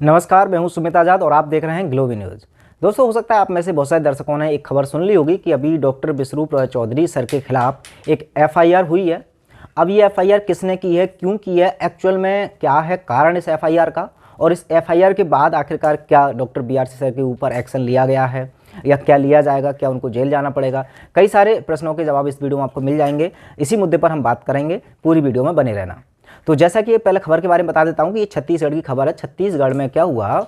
नमस्कार, मैं हूं सुमित आज़ाद और आप देख रहे हैं ग्लोबी न्यूज़। दोस्तों, हो सकता है आप में से बहुत सारे दर्शकों ने एक खबर सुन ली होगी कि अभी डॉक्टर बिसरूप चौधरी सर के खिलाफ एक एफआईआर हुई है। अब ये एफआईआर किसने की है, क्यों की है, एक्चुअल में क्या है कारण इस एफआईआर का, और इस एफआईआर के बाद आखिरकार क्या डॉक्टर बीआरसी सर के ऊपर एक्शन लिया गया है या क्या लिया जाएगा, क्या उनको जेल जाना पड़ेगा। कई सारे प्रश्नों के जवाब इस वीडियो में आपको मिल जाएंगे। इसी मुद्दे पर हम बात करेंगे, पूरी वीडियो में बने रहना। तो जैसा कि पहले खबर के बारे में बता देता हूं कि ये छत्तीसगढ़ की खबर है। छत्तीसगढ़ में क्या हुआ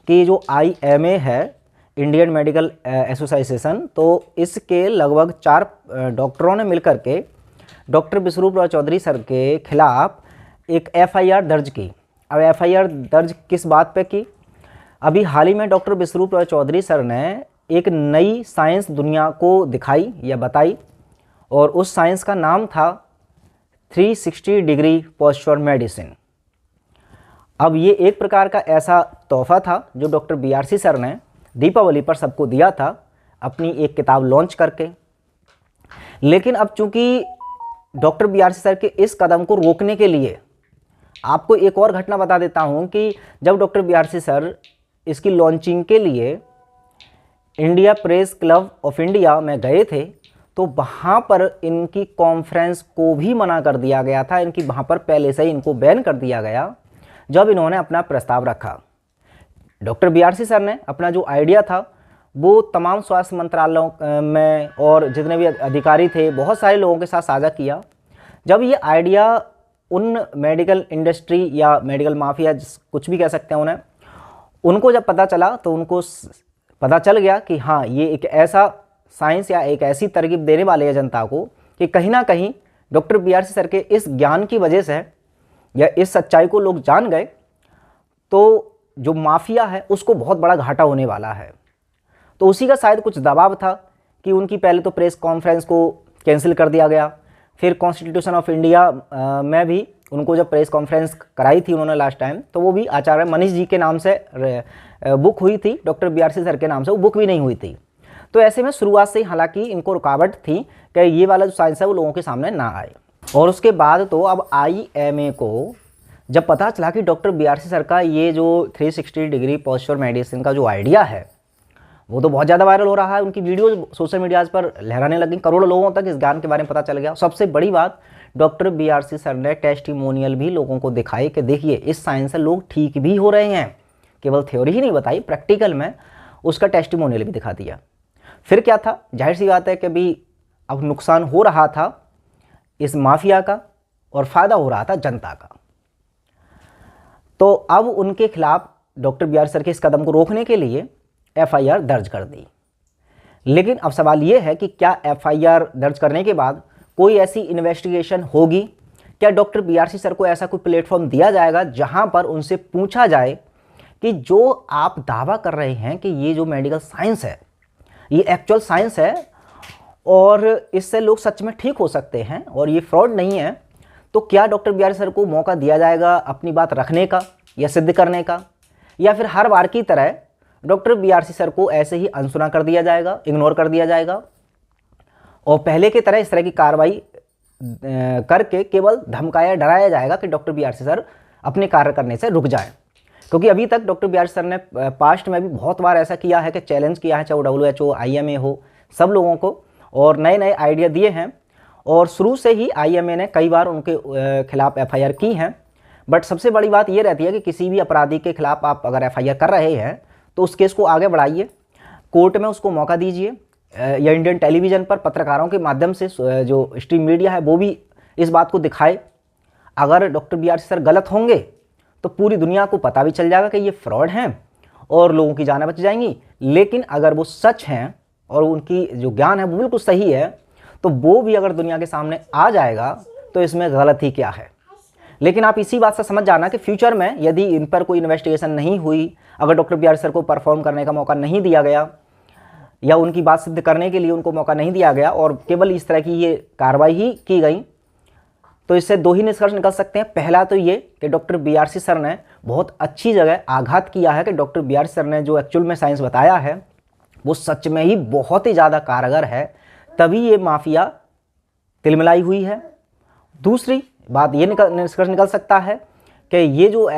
कि जो आईएमए है, इंडियन मेडिकल एसोसिएशन, तो इसके लगभग 4 डॉक्टरों ने मिलकर के डॉक्टर बिसरूप चौधरी सर के खिलाफ एक एफआईआर दर्ज की। अब एफआईआर दर्ज किस बात पे की? अभी हाल ही में डॉक्टर बिसरूप चौधरी सर ने एक नई साइंस दुनिया को दिखाई या बताई, और उस साइंस का नाम था 360 डिग्री पोस्चर मेडिसिन। अब ये एक प्रकार का ऐसा तोहफा था जो डॉक्टर बीआरसी सर ने दीपावली पर सबको दिया था अपनी एक किताब लॉन्च करके। लेकिन अब चूंकि डॉक्टर बीआरसी सर के इस कदम को रोकने के लिए आपको एक और घटना बता देता हूं कि जब डॉक्टर बीआरसी सर इसकी लॉन्चिंग के लिए India press club of India में गए थे, तो वहाँ पर इनकी कॉन्फ्रेंस को भी मना कर दिया गया था। इनकी वहाँ पर पहले से ही इनको बैन कर दिया गया जब इन्होंने अपना प्रस्ताव रखा। डॉक्टर बीआरसी सर ने अपना जो आइडिया था वो तमाम स्वास्थ्य मंत्रालयों में और जितने भी अधिकारी थे, बहुत सारे लोगों के साथ साझा किया। जब ये आइडिया उन मेडिकल इंडस्ट्री या मेडिकल माफिया, कुछ भी कह सकते हैं उन्हें, उनको जब पता चला तो उनको पता चल गया कि हाँ, ये एक ऐसा साइंस या एक ऐसी तरकीब देने वाले है जनता को कि कहीं ना कहीं डॉक्टर बीआरसी सर के इस ज्ञान की वजह से या इस सच्चाई को लोग जान गए तो जो माफिया है उसको बहुत बड़ा घाटा होने वाला है। तो उसी का शायद कुछ दबाव था कि उनकी पहले तो प्रेस कॉन्फ्रेंस को कैंसिल कर दिया गया, फिर कॉन्स्टिट्यूशन ऑफ इंडिया में भी उनको जब प्रेस कॉन्फ्रेंस कराई थी उन्होंने लास्ट टाइम, तो वो भी आचार्य मनीष जी के नाम से बुक हुई थी, डॉक्टर बीआरसी सर के नाम से वो बुक भी नहीं हुई थी। तो ऐसे में शुरुआत से ही हालांकि इनको रुकावट थी कि ये वाला जो साइंस है वो लोगों के सामने ना आए। और उसके बाद तो अब आईएमए को जब पता चला कि डॉक्टर बीआरसी सर का ये जो 360 डिग्री पोस्चर मेडिसिन का जो आइडिया है वो तो बहुत ज़्यादा वायरल हो रहा है, उनकी वीडियो सोशल मीडियाज़ पर लहराने लगी, करोड़ों लोगों तक इस ज्ञान के बारे में पता चल गया। सबसे बड़ी बात, डॉक्टर बीआरसी सर ने टेस्टिमोनियल भी लोगों को दिखाए कि देखिए इस साइंस से लोग ठीक भी हो रहे हैं। केवल थ्योरी ही नहीं बताई, प्रैक्टिकल में उसका टेस्टिमोनियल भी दिखा दिया। फिर क्या था, जाहिर सी बात है कि भी अब नुकसान हो रहा था इस माफिया का और फ़ायदा हो रहा था जनता का। तो अब उनके खिलाफ डॉक्टर बीआरसी सर के इस कदम को रोकने के लिए एफआईआर दर्ज कर दी। लेकिन अब सवाल ये है कि क्या एफआईआर दर्ज करने के बाद कोई ऐसी इन्वेस्टिगेशन होगी? क्या डॉक्टर बीआरसी सर को ऐसा कोई प्लेटफॉर्म दिया जाएगा जहां पर उनसे पूछा जाए कि जो आप दावा कर रहे हैं कि ये जो मेडिकल साइंस है ये एक्चुअल साइंस है और इससे लोग सच में ठीक हो सकते हैं और ये फ्रॉड नहीं है, तो क्या डॉक्टर बीआरसी सर को मौका दिया जाएगा अपनी बात रखने का या सिद्ध करने का, या फिर हर बार की तरह डॉक्टर बीआरसी सर को ऐसे ही अनसुना कर दिया जाएगा, इग्नोर कर दिया जाएगा और पहले की तरह इस तरह की कार्रवाई करके केवल धमकाया डराया जाएगा कि डॉक्टर बीआरसी सर अपने कार्य करने से रुक जाए? क्योंकि अभी तक डॉक्टर बीआरसी सर ने पास्ट में भी बहुत बार ऐसा किया है कि चैलेंज किया है, चाहे WHO, आईएमए हो, सब लोगों को, और नए नए आइडिया दिए हैं। और शुरू से ही आईएमए ने कई बार उनके खिलाफ एफआईआर की हैं। बट सबसे बड़ी बात यह रहती है कि किसी भी अपराधी के खिलाफ आप अगर एफआईआर कर रहे हैं तो उस केस को आगे बढ़ाइए, कोर्ट में उसको मौका दीजिए, या इंडियन टेलीविज़न पर पत्रकारों के माध्यम से जो स्ट्रीम मीडिया है वो भी इस बात को दिखाए। अगर डॉक्टर बीआरसी सर गलत होंगे तो पूरी दुनिया को पता भी चल जाएगा कि ये फ्रॉड हैं और लोगों की जानें बच जाएंगी। लेकिन अगर वो सच हैं और उनकी जो ज्ञान है वो बिल्कुल सही है, तो वो भी अगर दुनिया के सामने आ जाएगा तो इसमें गलती क्या है। लेकिन आप इसी बात से समझ जाना कि फ्यूचर में यदि इन पर कोई इन्वेस्टिगेशन नहीं हुई, अगर डॉक्टर बीआरसी सर को परफॉर्म करने का मौका नहीं दिया गया या उनकी बात सिद्ध करने के लिए उनको मौका नहीं दिया गया और केवल इस तरह की ये कार्रवाई ही की गई, तो इससे 2 ही निष्कर्ष निकल सकते हैं। पहला तो ये कि डॉक्टर बीआरसी सर ने बहुत अच्छी जगह आघात किया है कि डॉक्टर बीआरसी सर ने जो एक्चुअल में साइंस बताया है वो सच में ही बहुत ही ज़्यादा कारगर है, तभी ये माफिया तिलमिलाई हुई है। दूसरी बात ये निष्कर्ष निकल सकता है कि ये जो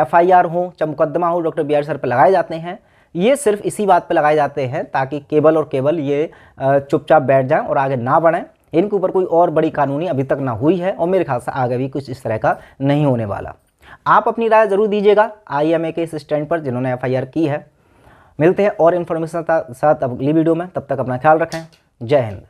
FIR हो, चाहे मुकदमा हो, डॉक्टर BR सर पर लगाए जाते हैं, ये सिर्फ इसी बात पर लगाए जाते हैं ताकि केवल और केवल ये चुपचाप बैठ जाएं और आगे ना बढ़ें। इनके ऊपर कोई और बड़ी कानूनी अभी तक ना हुई है और मेरे ख्याल से आगे भी कुछ इस तरह का नहीं होने वाला। आप अपनी राय ज़रूर दीजिएगा IMA के इस स्टैंड पर जिन्होंने FIR की है। मिलते हैं और इन्फॉर्मेशन साथ अगली वीडियो में, तब तक अपना ख्याल रखें। जय हिंद।